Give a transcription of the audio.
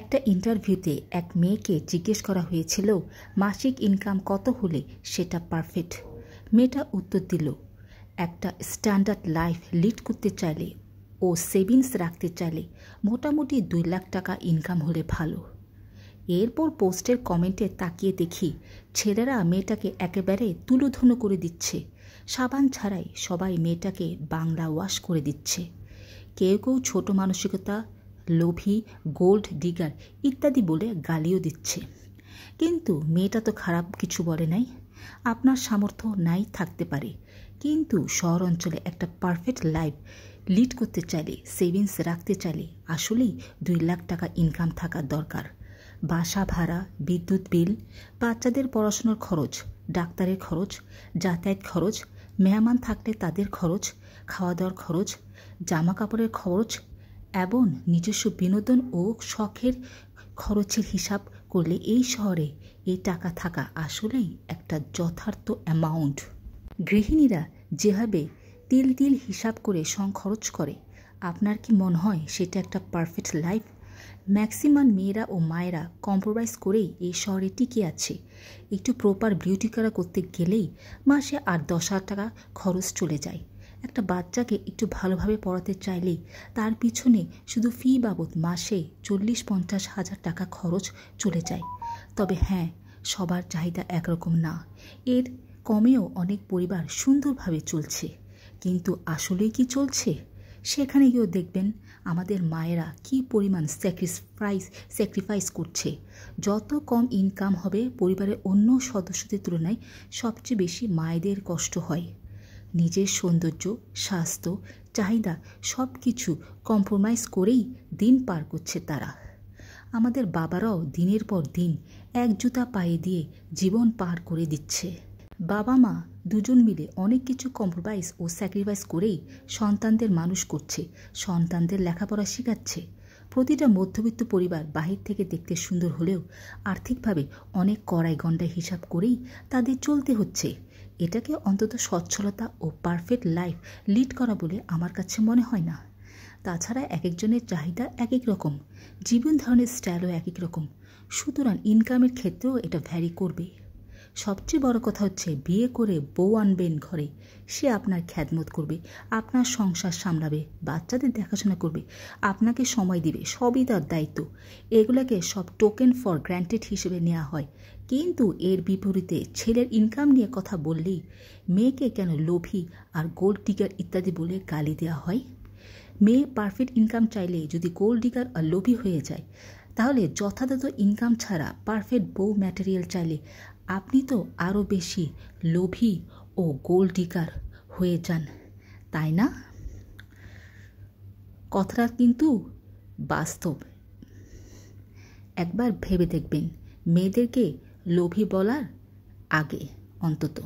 একটা ইন্টারভিউতে এক মেয়েকে জিজ্ঞেস করা হয়েছিল মাসিক ইনকাম কত হলে সেটা পারফেক্ট। মেয়েটা উত্তর দিল, একটা স্ট্যান্ডার্ড লাইফ লিড করতে চাইলে ও সেভিংস রাখতে চাইলে মোটামুটি 2 লাখ টাকা ইনকাম হলে ভালো। এরপর পোস্টের কমেন্টে তাকিয়ে দেখি ছেলেরা মেয়েটাকে একেবারে তুলোধুনো করে দিচ্ছে। সাবান ছাড়াই সবাই মেয়েটাকে বাংলা ওয়াশ করে দিচ্ছে। কেউ কেউ ছোট মানসিকতা, লোভী, গোল্ড ডিগার ইত্যাদি বলে গালিও দিচ্ছে। কিন্তু মেয়েটা তো খারাপ কিছু বলে নাই। আপনার সামর্থ্য নাই থাকতে পারে, কিন্তু শহর অঞ্চলে একটা পারফেক্ট লাইফ লিড করতে চাইলে, সেভিংস রাখতে চাইলে আসলেই 2 লাখ টাকা ইনকাম থাকা দরকার। বাসা ভাড়া, বিদ্যুৎ বিল, বাচ্চাদের পড়াশোনার খরচ, ডাক্তারের খরচ, যাতায়াত খরচ, মেহমান থাকলে তাদের খরচ, খাওয়া দাওয়ার খরচ, জামা কাপড়ের খরচ এবং নিজস্ব বিনোদন ও শখের খরচের হিসাব করলে এই শহরে এই টাকা থাকা আসলেই একটা যথার্থ অ্যামাউন্ট। গৃহিণীরা যেভাবে তিল তিল হিসাব করে খরচ করে, আপনার কি মনে হয় সেটা একটা পারফেক্ট লাইফ? ম্যাক্সিমাম মেয়েরা ও মায়েরা কম্প্রোমাইজ করেই এই শহরে টিকে আছে। একটু প্রপার বিউটি কেয়ার করতে গেলেই মাসে 8-10 হাজার টাকা খরচ চলে যায়। একটা বাচ্চাকে একটু ভালোভাবে পড়াতে চাইলেই তার পিছনে শুধু ফি বাবদ মাসে 40-50 হাজার টাকা খরচ চলে যায়। তবে হ্যাঁ, সবার চাহিদা একরকম না। এর কমেও অনেক পরিবার সুন্দরভাবে চলছে। কিন্তু আসলেই কি চলছে? সেখানে গিয়েও দেখবেন আমাদের মায়েরা কি পরিমাণ স্যাক্রিফাইস করছে। যত কম ইনকাম হবে পরিবারের অন্য সদস্যদের তুলনায় সবচেয়ে বেশি মায়েদের কষ্ট হয়। নিজের সৌন্দর্য, স্বাস্থ্য, চাহিদা সব কিছু কম্প্রোমাইজ করেই দিন পার করছে তারা। আমাদের বাবারাও দিনের পর দিন এক জুতা পায়ে দিয়ে জীবন পার করে দিচ্ছে। বাবা মা দুজন মিলে অনেক কিছু কম্প্রোমাইজ ও স্যাক্রিফাইস করেই সন্তানদের মানুষ করছে, সন্তানদের লেখাপড়া শেখাচ্ছে। প্রতিটা মধ্যবিত্ত পরিবার বাহির থেকে দেখতে সুন্দর হলেও আর্থিকভাবে অনেক কড়াই গণ্ডায় হিসাব করেই তাদের চলতে হচ্ছে। এটাকে অন্তত সচ্ছলতা ও পারফেক্ট লাইফ লিড করা বলে আমার কাছে মনে হয় না। তাছাড়া এক একজনের চাহিদা এক এক রকম, জীবন ধারণের স্টাইলও এক এক রকম, সুতরাং ইনকামের ক্ষেত্রেও এটা ভ্যারি করবে। সবচেয়ে বড় কথা হচ্ছে, বিয়ে করে বউ আনবেন ঘরে, সে আপনার খ্যাদমত করবে, আপনার সংসার সামলাবে, বাচ্চাদের দেখাশোনা করবে, আপনাকে সময় দিবে, সবই তার দায়িত্ব। এগুলোকে সব টোকেন ফর গ্র্যান্টেড হিসেবে নেওয়া হয়। কিন্তু এর বিপরীতে ছেলের ইনকাম নিয়ে কথা বললেই মেয়েকে কেন লোভী আর গোল্ড ডিগার ইত্যাদি বলে গালি দেওয়া হয়? মেয়ে পারফেক্ট ইনকাম চাইলে যদি গোল্ড ডিগার আর লোভী হয়ে যায়, তাহলে যথাযথ ইনকাম ছাড়া পারফেক্ট বউ ম্যাটেরিয়াল চাইলে আপনি তো আরও বেশি লোভী ও গোল্ড ডিগার হয়ে যান, তাই না? কথাটা কিন্তু বাস্তব। একবার ভেবে দেখবেন মেয়েদেরকে লোভী বলার আগে অন্তত।